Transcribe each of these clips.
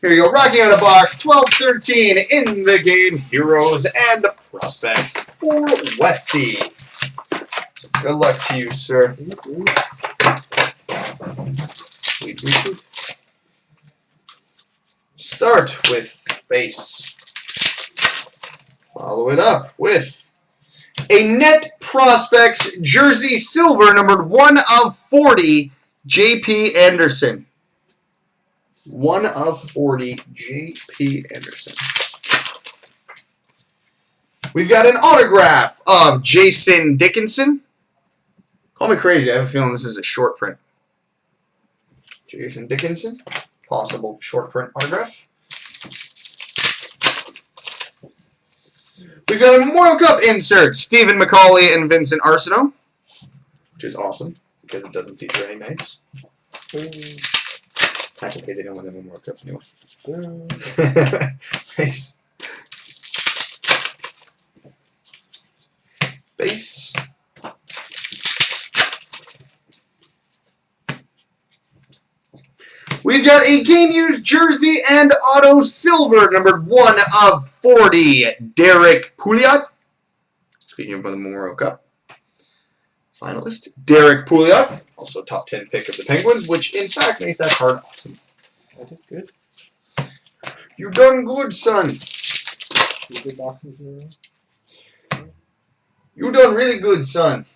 Here you go, rocking out a box, 12-13 in the game, Heroes and Prospects for Westey. So good luck to you, sir. Start with base. Follow it up with a Net Prospects jersey silver, numbered 1/40, J.P. Anderson. 1/40, J.P. Anderson. We've got an autograph of Jason Dickinson. Call me crazy, I have a feeling this is a short print. Jason Dickinson, possible short print autograph. We've got a Memorial Cup insert, Stephen McCauley and Vincent Arsenault, which is awesome because it doesn't feature any knights. Technically, they don't win the Memorial Cups anyway. Base. Base. We've got a game used jersey and auto silver, numbered 1/40, Derek Pouliot. Speaking of the Memorial Cup finalist, Derek Pouliot, also top 10 pick of the Penguins, which in fact makes that card awesome. I did good. You done good, son. You good boxes in a row? You done really good, son.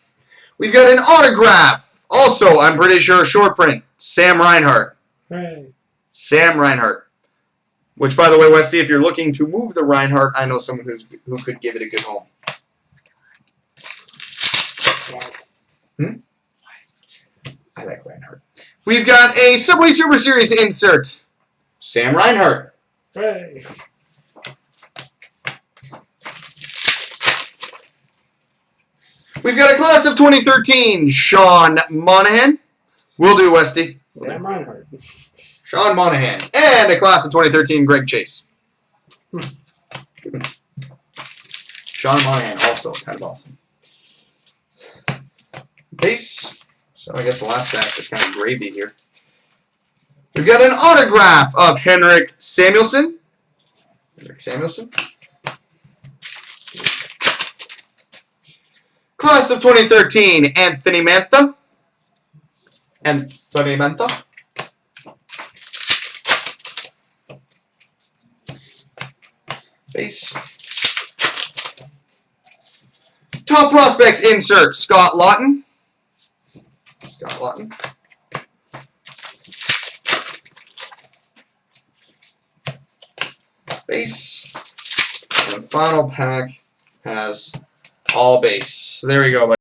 We've got an autograph, also I'm pretty sure short print, Sam Reinhart. Hooray. Sam Reinhart. Which, by the way, Westy, if you're looking to move the Reinhart, I know someone who could give it a good home. I like Reinhart. We've got a Subway Super Series insert. Sam Reinhart. Hooray. We've got a class of 2013, Sean Monahan. Will do, Westy. Sam Reinhart. Sean Monahan. And a class of 2013, Greg Chase. Sean Monahan, also kind of awesome. Base. So I guess the last stack is kind of gravy here. We've got an autograph of Henrik Samuelsson. Class of 2013, Anthony Mantha. Base. Top Prospects insert, Scott Lawton. Base. And the final pack has all base. So there we go, buddy.